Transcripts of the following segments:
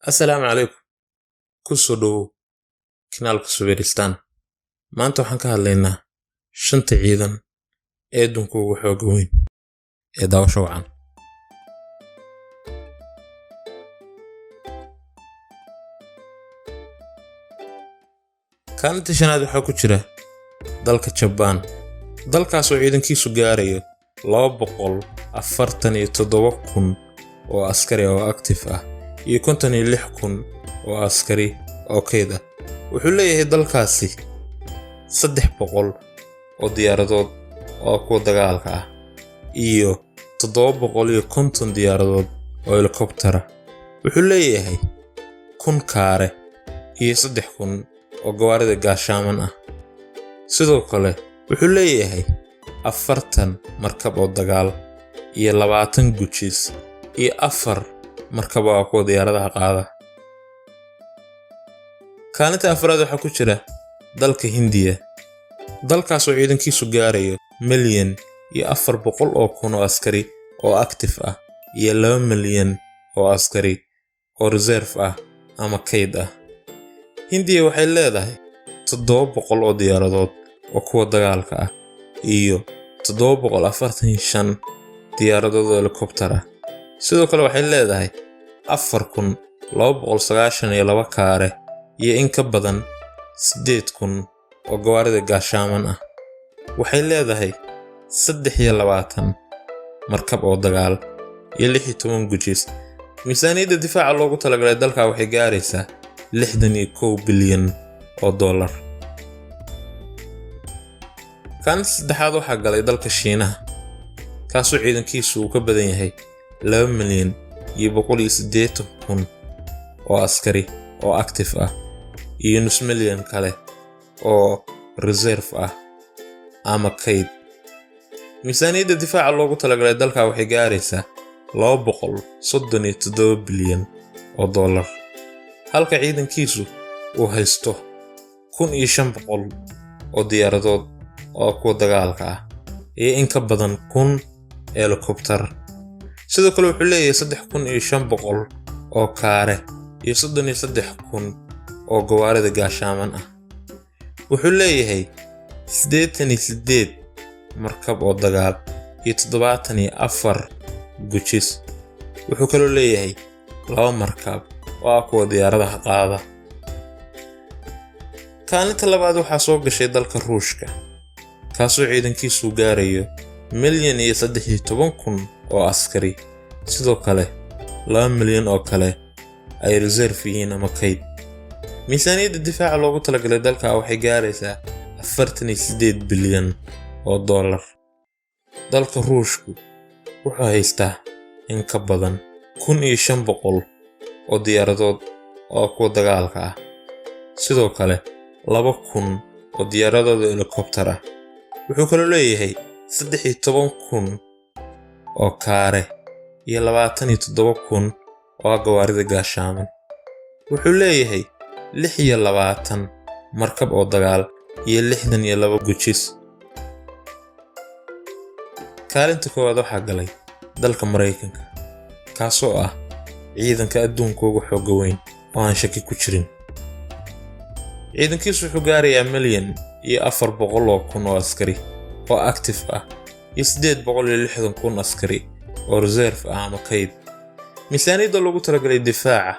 Assalaamu calaykum. Ku soo dhowow kanaalka Subeeristaan. Maanta waxaan ka hadlaynaa shanta ciidan ee adduunka ugu xoogga weyn ee daawasho wacan. Kaalinta shanaad waxaa ku jira dalka Jabbaan. Dalkaas oo ciidankiisu gaarayo 247,000 oo askari oo active ah iyo 56,000 oo askari oo kayd ah. Wuxuu leeyahay dalkaasi 300 oo diyaaradood oo kuwa dagaalka ah iyo 750 diyaaradood oo helikobtara. Wuxuu leeyahay 1,000 kaare iyo 3,000 oo gawaarida gaashaaman ah. Sidoo kale wuxuu leeyahay 40 markab oo dagaal iyo 20 gujis iyo 4 markab oo kuwa diyaaradaha qaada. Kaalinta afraad waxaa ku jira dalka Hindiya. Dalkaas oo ciidankiisu gaarayo 1,400,000 oo askari oo active ah iyo 2,000,000 oo askari oo reserve ah ama kayd ah. Hindiya waxay leedahay 700 oo diyaaradood oo kuwa dagaalka ah iyo 745 diyaaradood oo helikobtar ah. Sidoo kale waxay leedahay 4,292 kaare iyo in ka badan 8,000 oo gawaarida gaashaaman ah. Waxay leedahay 23 markab oo dagaal iyo 16 gujis. Miisaaniyadda difaaca loogu talagalay dalka waxay gaaraysaa 61 bilyan oo dollar. Kaalinta saddexaad waxaa galay dalka Shiinaha, kaasoo ciidankiisu uu ka badan yahay 2,180,000 oo askari oo active ah iyo 500,000 kale oo reserve ah ama kayd. Miisaaniyadda difaaca loogu talagalay dalka waxay gaaraysaa 237 bilyan oo dollar. Halka ciidankiisu uu haysto 1,500 oo diyaaradood oo kuwa dagaalka ah iyo in ka badan 1,000 helikobtar. Sidoo kale wuxuu leeyahay 3,500 oo kaare iyo 33,000 oo gawaarida gaashaaman ah. Wuxuu leeyahay 88 markab oo dagaal iyo 74 gujis. Wuxuu kaloo leeyahay 2 markab oo kuwa diyaaradaha qaada. Kaalinta labaad waxaa soo gashay dalka Ruushka, kaasoo ciidankiisu gaarayo 1,013,000 oo askari. Sidoo kale 2,000,000 oo kale ay reserve yihiin ama kayd. Miisaaniyadda difaaca loogu talagalay dalka waxay gaaraysaa 48 bilyan oo dollar. Dalka Ruushku wuxuu haystaa in ka badan 1,500 oo diyaaradood oo kuwa dagaalka ah. Sidoo kale 2,000 oo diyaaradood helikobtar ah. Wuxuu kaloo leeyahay 13,000 oo kaare iyo 27,000 oo gawaarida gaashaaman. Wuxuu leeyahay 26 markab oo dagaal iyo 62 gujis. Kaalinta koowaad waxaa galay dalka Mareykanka, kaasoo ah ciidanka adduunka ugu xoogga weyn oo aan shaki ku jirin. Ciidankiisu wuxuu gaarayaa 1,400,000 oo askari oo active ah iyo 860,000 askari oo reserve ah ama kayd. Miisaaniyadda loogu talagalay difaaca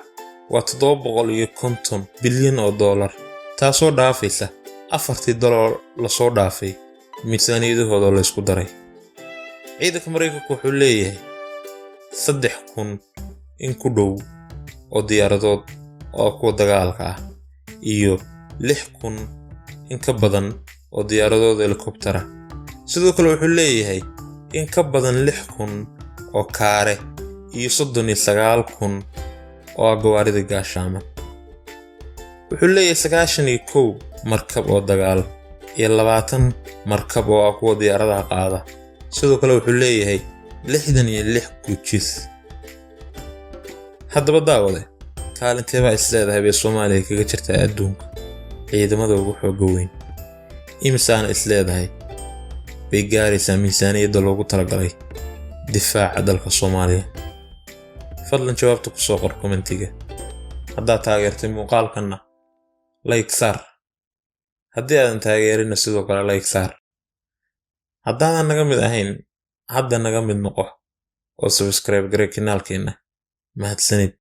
waa 750 bilyan oo dollar, taasoo dhaafaysa 4 dollar la soo dhaafay miisaaniyadahooda la isku daray. Ciidanka Mareykanku wuxuu leeyahay 3,000 in ku dhow oo diyaaradood oo kuwa dagaalka ah iyo 6,000 in ka badan oo diyaaradood helikobtara. Sidoo kale wuxuu leeyahay in ka badan 6,000 oo kaare iyo 39,000 oo gawaarida gaashaaman. Wuxuu leeyahay 91 markab oo dagaal iyo 20 markab oo kuwa diyaaradaha qaada. Sidoo kale wuxuu leeyahay 66 gujis. Haddaba daawade, kaalintee baa isleedahay bay Soomaaliya kaga jirtaa adduunka ciidamada ugu xoogga weyn? Imisaana isleedahay bay gaaraysaa miisaaniyadda loogu talagalay difaaca dalka Soomaaliya? fadlan jawaabta ku soo qor commentiga. haddaad taageertay muuqaalkanna like saar, haddii aadan taageerinna sidoo kale like saar. haddaadan naga mid ahayn hadda naga mid noqo oo subscribe garee kanaalkeenna. mahadsanid.